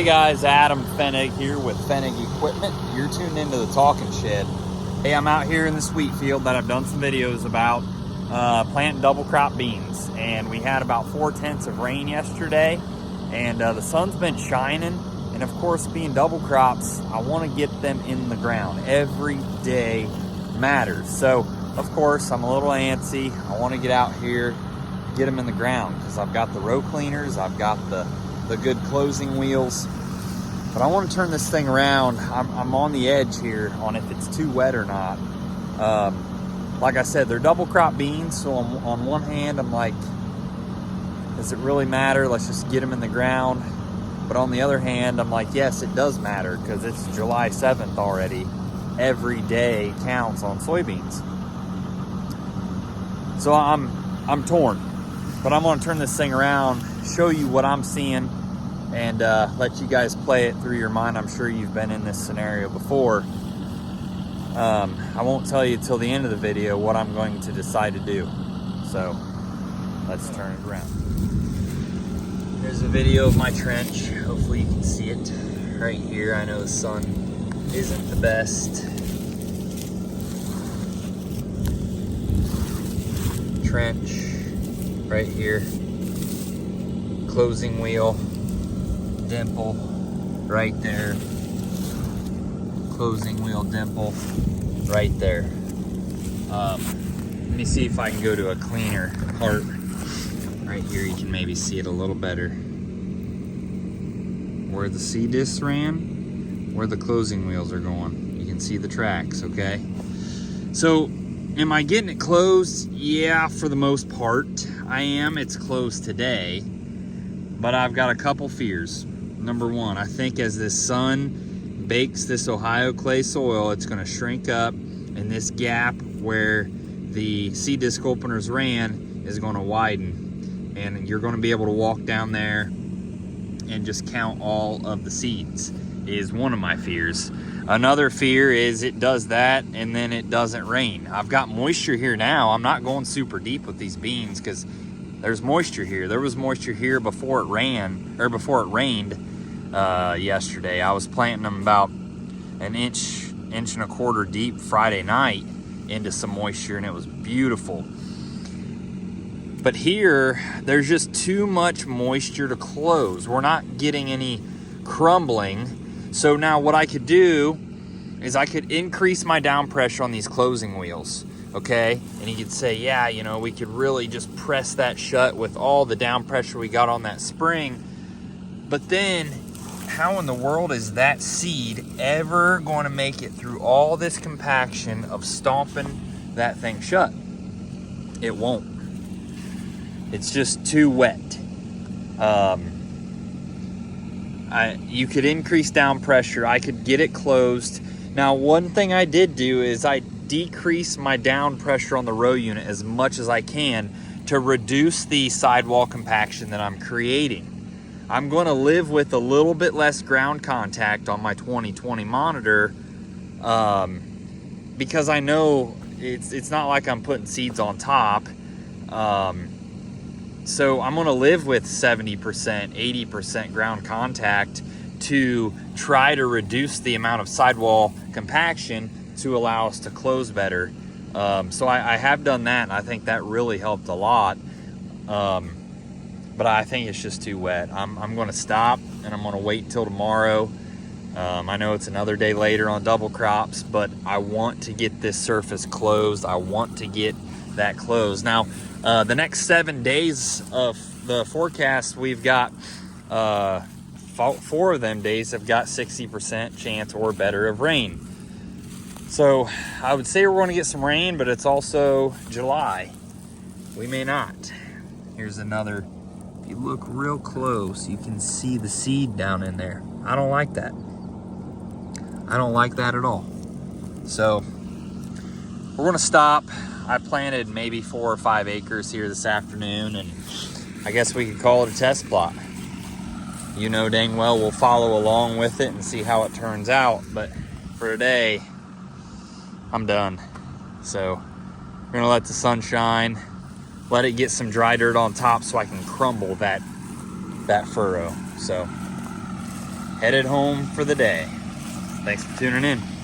Hey guys, Adam Fennig here with Fennig Equipment. You're tuned into the Talking Shed. Hey, I'm out here in this wheat field that I've done some videos about planting double crop beans. And we had about 4/10 of rain yesterday, and the sun's been shining. And of course, being double crops, I want to get them in the ground. Every day matters. So of course, I'm a little antsy. I want to get out here, get them in the ground, because I've got the row cleaners, I've got the good closing wheels, but I want to turn this thing around. I'm on the edge here on if it's too wet or not. Like I said, they're double crop beans, so on one hand I'm like, does it really matter? Let's just get them in the ground. But on the other hand, I'm like, yes, it does matter, because it's July 7th already. Every day counts on soybeans. So I'm torn, but I'm going to turn this thing around, show you what I'm seeing, and let you guys play it through your mind. I'm sure you've been in this scenario before. I won't tell you till the end of the video what I'm going to decide to do. So let's turn it around. Here's a video of my trench. Hopefully you can see it right here. I know the sun isn't the best. Trench right here. Closing wheel. Dimple right there. Closing wheel dimple right there. Let me see if I can go to a cleaner part. Right here you can maybe see it a little better. Where the C-disc ran, where the closing wheels are going. You can see the tracks, okay? So, am I getting it closed? Yeah, for the most part, I am. It's closed today, but I've got a couple fears. Number one, I think as this sun bakes this Ohio clay soil, it's gonna shrink up, and this gap where the C-disc openers ran is gonna widen, and you're gonna be able to walk down there and just count all of the seeds, is one of my fears. Another fear is it does that and then it doesn't rain. I've got moisture here now. I'm not going super deep with these beans because there's moisture here. There was moisture here before it rained yesterday. I was planting them about an inch and a quarter deep Friday night into some moisture, and it was beautiful. But here, there's just too much moisture to close. We're not getting any crumbling. So now what I could do is I could increase my down pressure on these closing wheels, okay? And you could say, yeah, you know, we could really just press that shut with all the down pressure we got on that spring. But then, how in the world is that seed ever going to make it through all this compaction of stomping that thing shut? It won't. It's just too wet. You could increase down pressure. I could get it closed. Now, one thing I did do is I decreased my down pressure on the row unit as much as I can to reduce the sidewall compaction that I'm creating. I'm going to live with a little bit less ground contact on my 2020 monitor because I know it's not like I'm putting seeds on top. So I'm going to live with 70%, 80% ground contact to try to reduce the amount of sidewall compaction to allow us to close better. So I have done that, and I think that really helped a lot. But I think it's just too wet. I'm going to stop, and I'm going to wait until tomorrow. I know it's another day later on double crops, but I want to get this surface closed. I want to get that closed. Now, the next 7 days of the forecast, we've got 4 of them days have got 60% chance or better of rain. So I would say we're going to get some rain, but it's also July. We may not. Here's another. If you look real close, you can see the seed down in there. I don't like that. I don't like that at all. So we're going to stop. I planted maybe 4 or 5 acres here this afternoon, and I guess we could call it a test plot. You know dang well we'll follow along with it and see how it turns out, but for today, I'm done. So we're gonna let the sun shine, let it get some dry dirt on top so I can crumble that furrow. So headed home for the day. Thanks for tuning in.